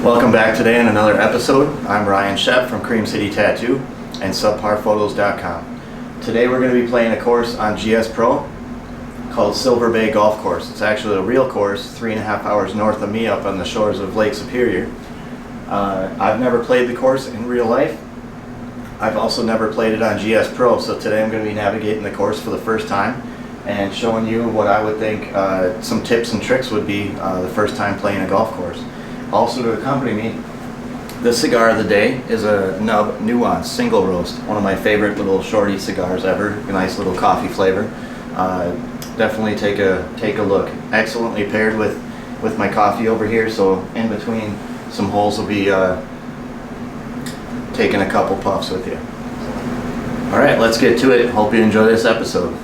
Welcome back today in another episode. I'm Ryan Shep from Cream City Tattoo and subparphotos.com. Today we're going to be playing a course on GSPro called Silver Bay Golf Course. It's actually a real course 3.5 hours north of me up on the shores of Lake Superior. I've never played the course in real life. I've also never played it on GSPro, so today I'm going to be navigating the course for the first time and showing you what I would think some tips and tricks would be the first time playing a golf course. Also to accompany me, the cigar of the day is a Nub Nuance single roast, one of my favorite little shorty cigars ever. A nice little coffee flavor. Definitely take a look. Excellently paired with my coffee over here, so in between some holes will be taking a couple puffs with you. Alright, let's get to it. Hope you enjoy this episode.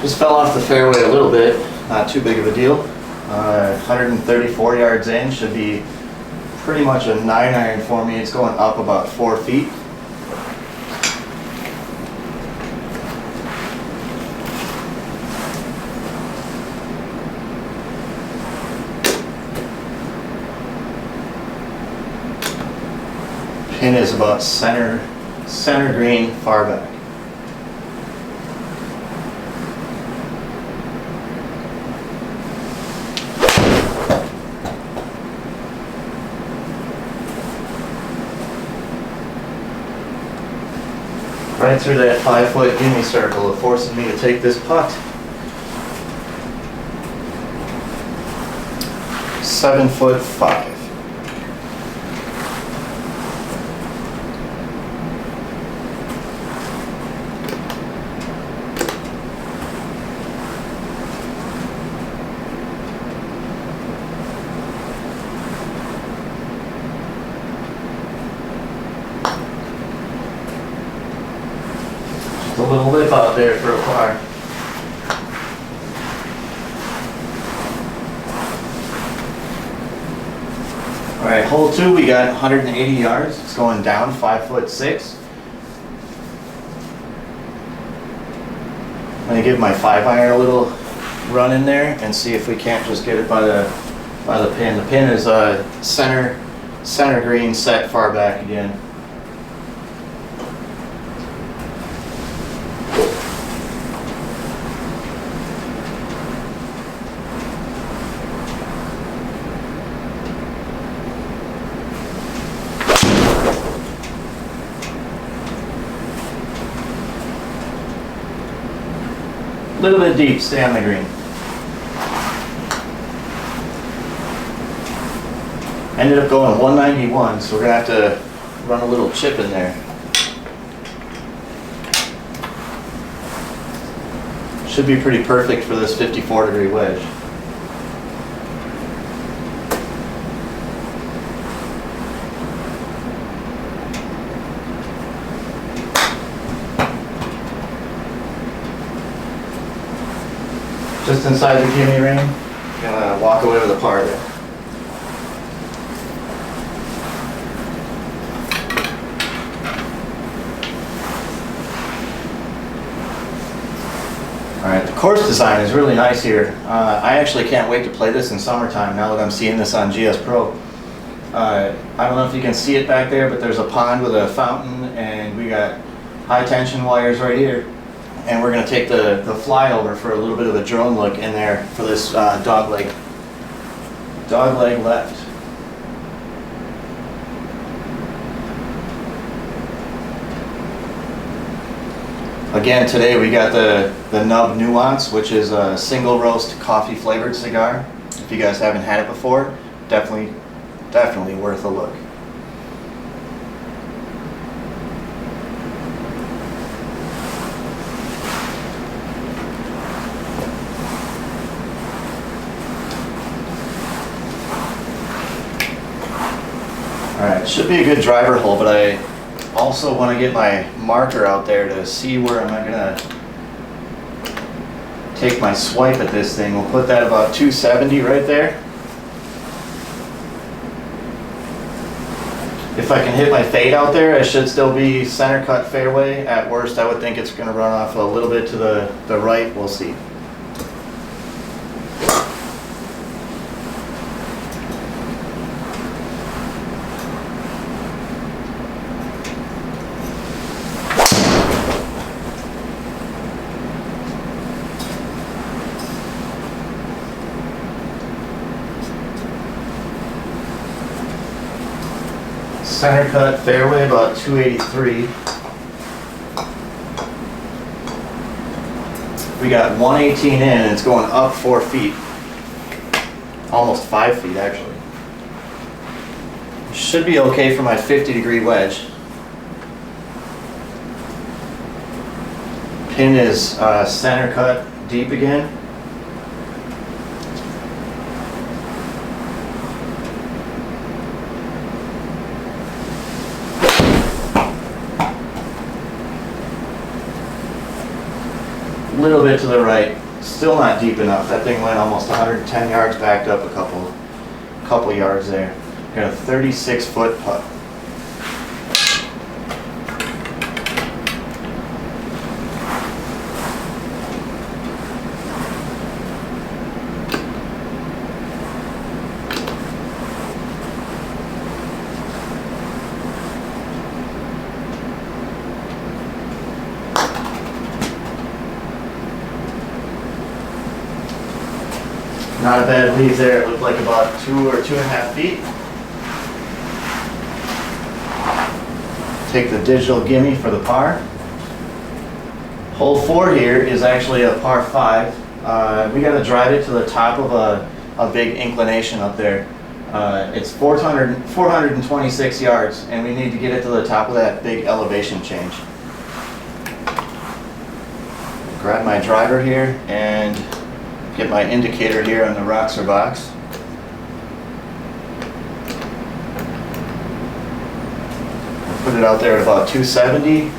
Just fell off the fairway a little bit, not too big of a deal. 134 yards in, should be pretty much a 9-iron for me. It's going up about 4 feet. Pin is about center green, far back. Right through that 5-foot gimme circle, forcing me to take this putt. 7'5". A little lip out there for a par. Alright, hole 2 we got 180 yards. It's going down 5'6". I'm going to give my 5-iron a little run in there and see if we can't just get it by the pin. The pin is center green, set far back again. A little bit deep, stay on the green. Ended up going 191, so we're going to have to run a little chip in there. Should be pretty perfect for this 54-degree wedge. Just inside the gimme ring, gonna walk away with a par there. Alright, the course design is really nice here. I actually can't wait to play this in summertime now that I'm seeing this on GSPro. I don't know if you can see it back there, but there's a pond with a fountain and we got high tension wires right here. And we're going to take the flyover for a little bit of a drone look in there for this dog leg left. Again, today we got the Nub Nuance, which is a single roast coffee flavored cigar. If you guys haven't had it before, definitely worth a look. Alright, should be a good driver hole, but I also want to get my marker out there to see where I'm going to take my swipe at this thing. We'll put that about 270 right there. If I can hit my fade out there, I should still be center cut fairway. At worst, I would think it's going to run off a little bit to the right. We'll see. Center cut fairway about 283. We got 118 in and it's going up 4 feet. Almost 5 feet actually. Should be okay for my 50-degree wedge. Pin is center cut deep again. A little bit to the right, still not deep enough. That thing went almost 110 yards, backed up a couple yards there. Got a 36-foot putt. Not a bad lead there. It looked like about 2 or 2.5 feet. Take the digital gimme for the par. Hole 4 here is actually a par 5. We got to drive it to the top of a big inclination up there. It's 426 yards, and we need to get it to the top of that big elevation change. Grab my driver here and get my indicator here on the Roxor box. Put it out there at about 270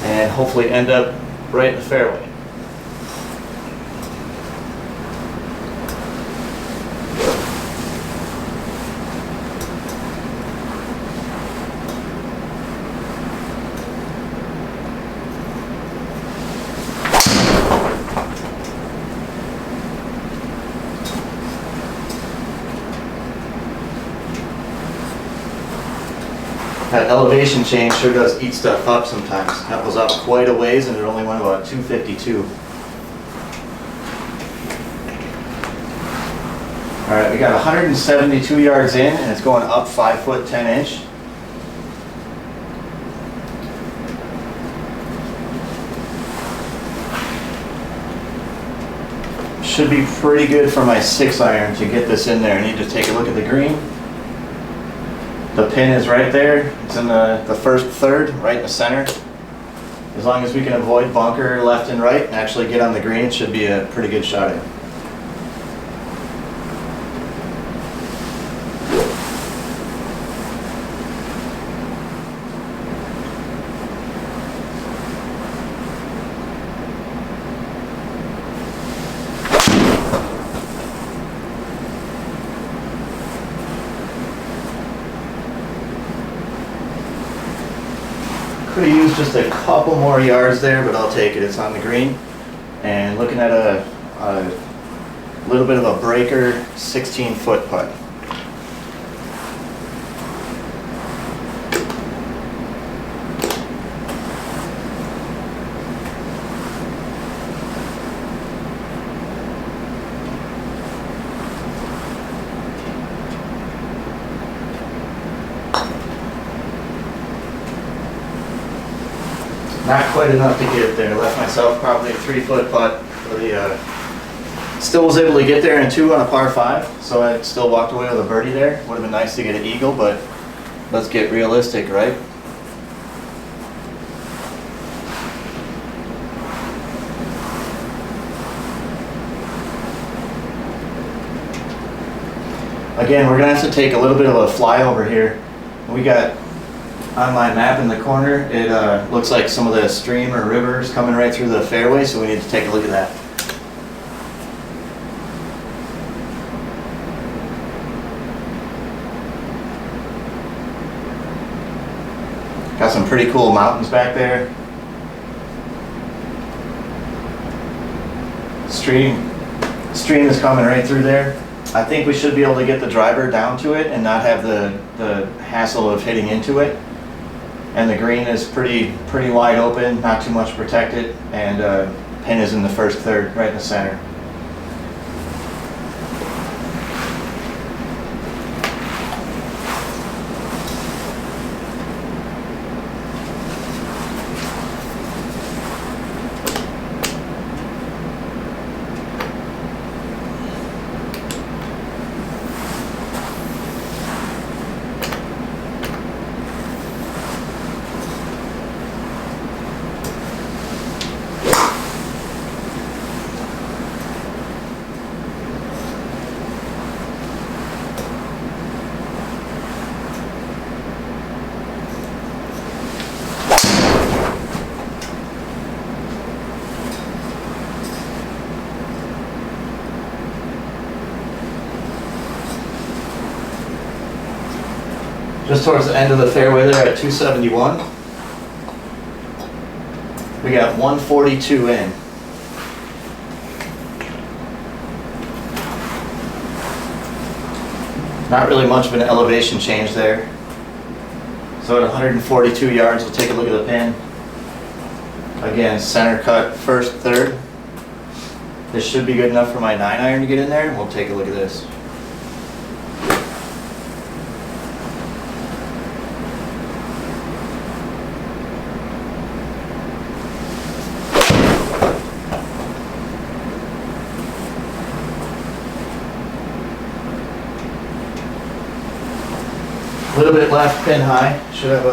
and hopefully end up right in the fairway. That elevation change sure does eat stuff up sometimes. That was up quite a ways and it only went about 252. Alright, we got 172 yards in and it's going up 5 foot 10 inch. Should be pretty good for my 6-iron to get this in there. I need to take a look at the green. The pin is right there. It's in the first third, right in the center. As long as we can avoid bunker left and right and actually get on the green, it should be a pretty good shot in. Could have used just a couple more yards there, but I'll take it. It's on the green. And looking at a little bit of a breaker 16-foot putt. Not quite enough to get there. Left myself probably a 3-foot putt. For the, still was able to get there in 2 on a par 5, so I still walked away with a birdie there. Would have been nice to get an eagle, but let's get realistic, right? Again, we're going to have to take a little bit of a flyover here. We got on my map in the corner, it looks like some of the stream or rivers coming right through the fairway, so we need to take a look at that. some pretty cool mountains back there. Stream is coming right through there. I think we should be able to get the driver down to it and not have the hassle of hitting into it. And the green is pretty wide open, not too much protected, and pin is in the first third, right in the center. Just towards the end of the fairway there at 271. We got 142 in. Not really much of an elevation change there. So at 142 yards, we'll take a look at the pin. Again, center cut, first third. This should be good enough for my 9-iron to get in there. We'll take a look at this. A little bit left, pin high. Should have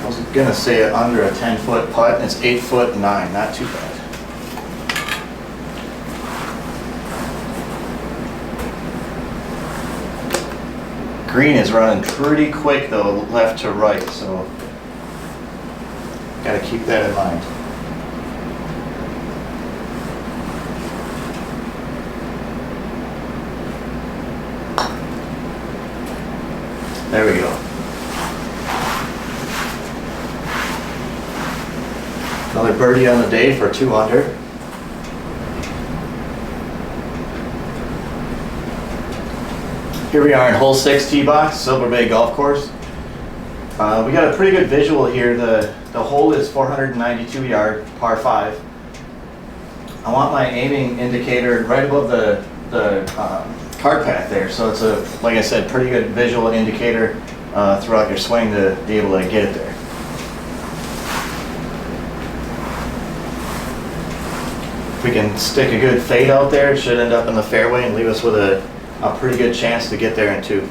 I was gonna say it under a 10-foot putt, and it's 8'9", not too bad. Green is running pretty quick though, left to right, so gotta keep that in mind. There we go. Another birdie on the day for 2 under. Here we are in hole 6 tee box, Silver Bay Golf Course. We got a pretty good visual here. The hole is 492 yard, par 5. I want my aiming indicator right above the cart path there, so it's a, like I said, pretty good visual indicator throughout your swing to be able to get it there. If we can stick a good fade out there, it should end up in the fairway and leave us with a pretty good chance to get there in 2.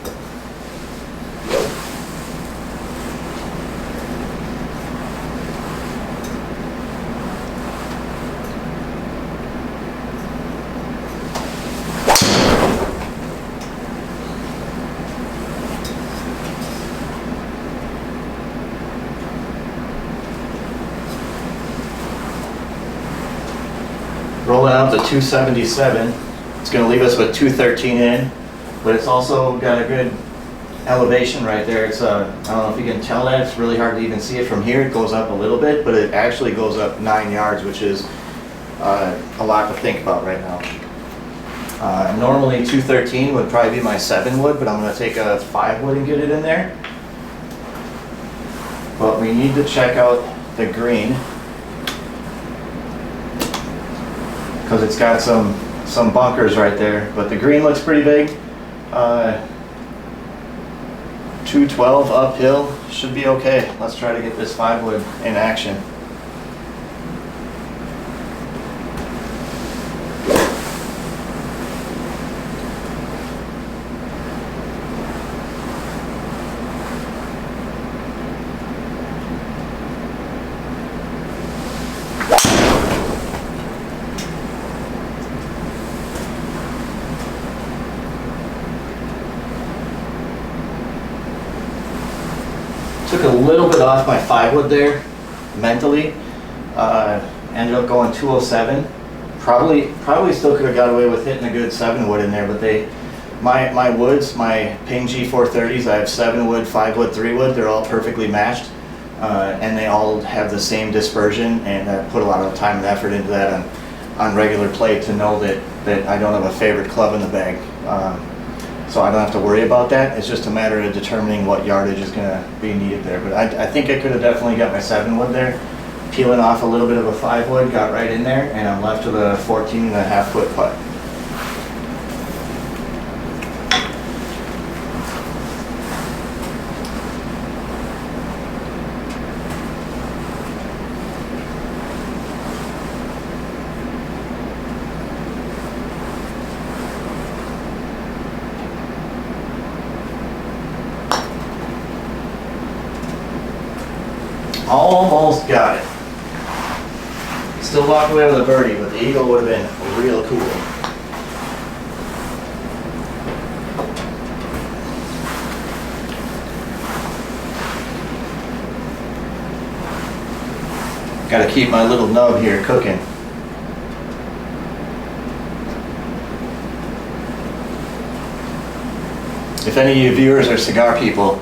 Rolling out to 277. It's going to leave us with 213 in, but it's also got a good elevation right there. It's I don't know if you can tell that. It's really hard to even see it from here. It goes up a little bit, but it actually goes up 9 yards, which is a lot to think about right now. Normally 213 would probably be my 7 wood, but I'm going to take a 5 wood and get it in there. But we need to check out the green, because it's got some bunkers right there, but the green looks pretty big. 212 uphill should be okay. Let's try to get this 5 wood in action. Took a little bit off my 5 wood there, mentally. Ended up going 207. Probably still could have got away with hitting a good 7 wood in there, but they My woods, my Ping G430s, I have 7 wood, 5 wood, 3 wood. They're all perfectly matched, and they all have the same dispersion. And I put a lot of time and effort into that on regular play to know that I don't have a favorite club in the bag. So I don't have to worry about that. It's just a matter of determining what yardage is going to be needed there. But I think I could have definitely got my 7 wood there. Peeling off a little bit of a 5 wood, got right in there, and I'm left with a 14.5 foot putt. Almost got it. Still walked away with a birdie, but the eagle would have been real cool. Got to keep my little nub here cooking. If any of you viewers are cigar people,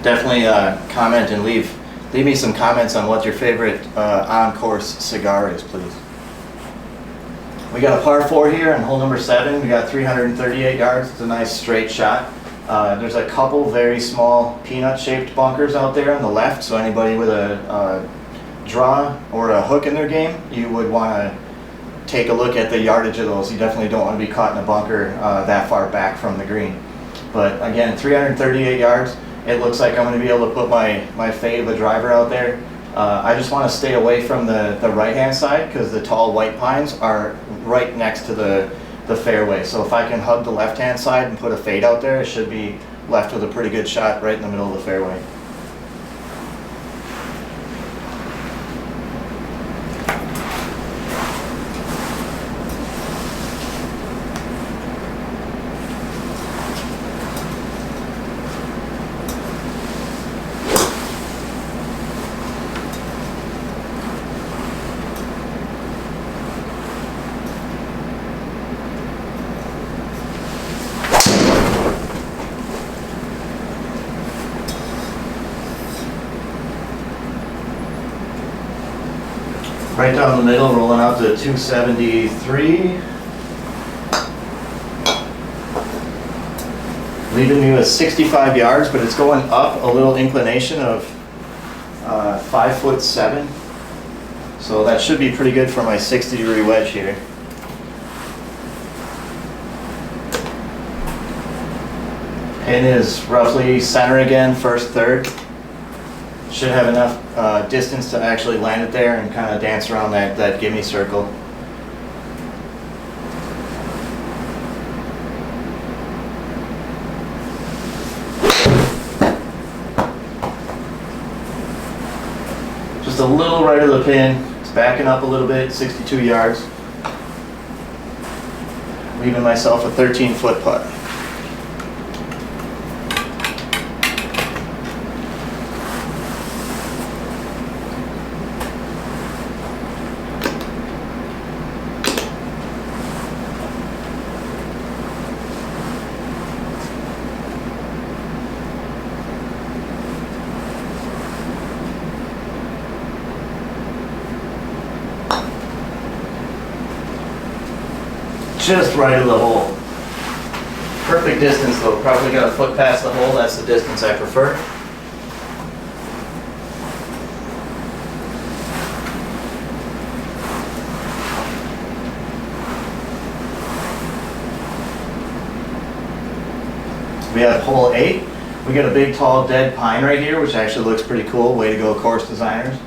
definitely comment and leave me some comments on what your favorite on-course cigar is, please. We got a par 4 here on hole number 7. We got 338 yards. It's a nice straight shot. There's a couple very small peanut-shaped bunkers out there on the left, so anybody with a draw or a hook in their game, you would want to take a look at the yardage of those. You definitely don't want to be caught in a bunker that far back from the green. But again, 338 yards. It looks like I'm going to be able to put my fade of a driver out there. I just want to stay away from the right-hand side because the tall white pines are right next to the fairway. So if I can hug the left-hand side and put a fade out there, I should be left with a pretty good shot right in the middle of the fairway. Right down the middle, rolling out to 273. Leaving me with 65 yards, but it's going up a little inclination of 5'7". So that should be pretty good for my 60-degree wedge here. Pin is roughly center again, first third. Should have enough distance to actually land it there and kind of dance around that gimme circle. Just a little right of the pin. It's backing up a little bit, 62 yards. Leaving myself a 13-foot putt. Just right of the hole. Perfect distance though, probably got a foot past the hole, that's the distance I prefer. We have hole 8. We got a big tall dead pine right here, which actually looks pretty cool. Way to go, course designers.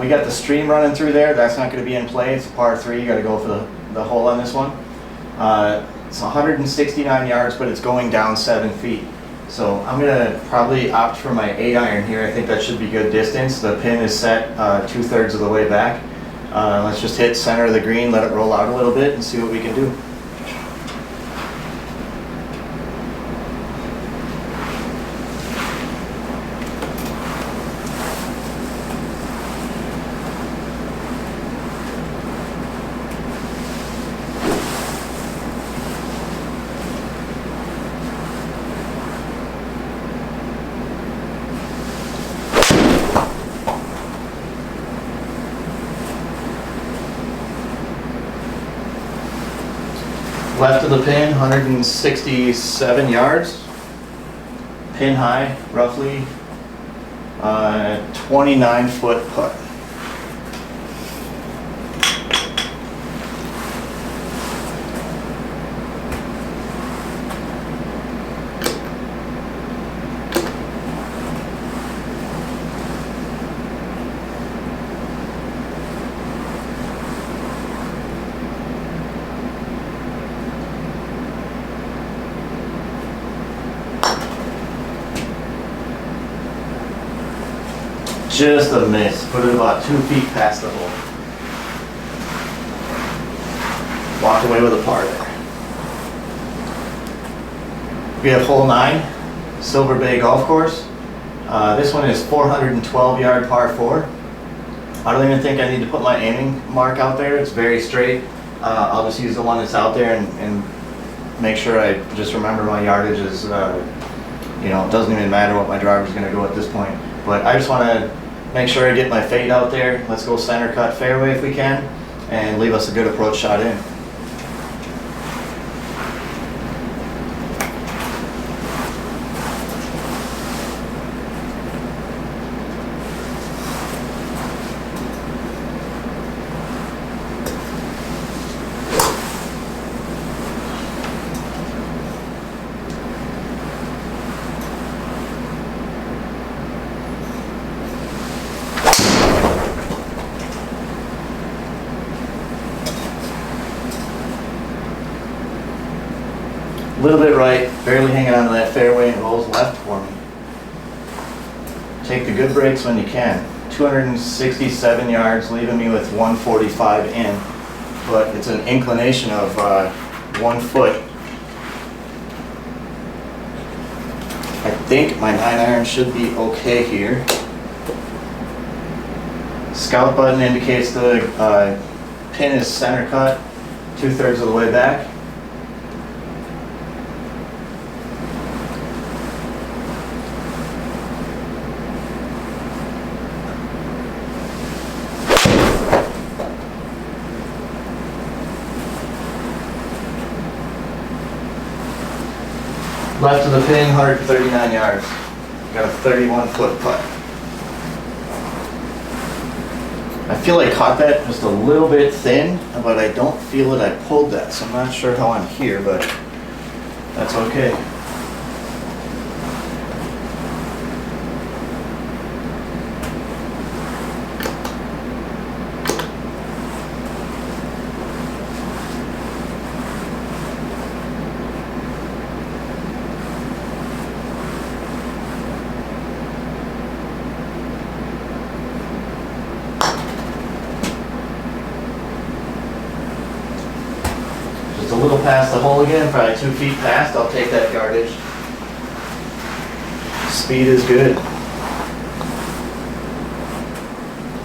We got the stream running through there. That's not going to be in play. It's a par 3. You got to go for the hole on this one. It's 169 yards, but it's going down 7 feet. So I'm going to probably opt for my 8-iron here. I think that should be good distance. The pin is set 2/3 of the way back. Let's just hit center of the green, let it roll out a little bit, and see what we can do. Left of the pin, 167 yards. Pin high, roughly 29-foot putt. Just a miss. Put it about 2 feet past the hole. Walked away with a par there. We have hole 9, Silver Bay Golf Course. This one is 412-yard par 4. I don't even think I need to put my aiming mark out there. It's very straight. I'll just use the one that's out there and make sure I just remember my yardage is, you know, it doesn't even matter what my driver's going to go at this point. But I just want to make sure I get my fade out there. Let's go center cut fairway if we can, and leave us a good approach shot in. A little bit right, barely hanging onto that fairway, and rolls left for me. Take the good breaks when you can. 267 yards, leaving me with 145 in, but it's an inclination of 1 foot. I think my 9-iron should be okay here. Scout button indicates the pin is center cut, 2/3 of the way back. Left of the pin, 139 yards. Got a 31-foot putt. I feel I caught that just a little bit thin, but I don't feel that I pulled that, so I'm not sure how I'm here, but that's okay. A little past the hole again, probably 2 feet past. I'll take that yardage. Speed is good.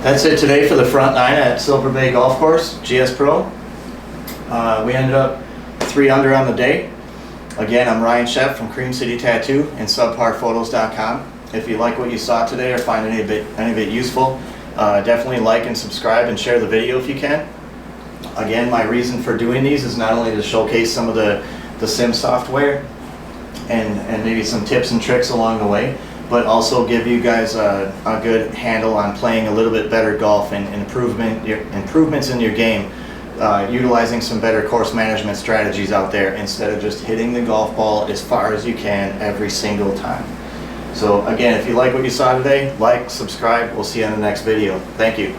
That's it today for the front 9 at Silver Bay Golf Course, GSPro. We ended up 3 under on the day. Again, I'm Ryan Shepp from Cream City Tattoo and subparphotos.com. If you like what you saw today or find any of it useful, definitely like and subscribe and share the video if you can. Again, my reason for doing these is not only to showcase some of the sim software and maybe some tips and tricks along the way, but also give you guys a good handle on playing a little bit better golf and improvements in your game, utilizing some better course management strategies out there instead of just hitting the golf ball as far as you can every single time. So again, if you like what you saw today, like, subscribe. We'll see you on the next video. Thank you.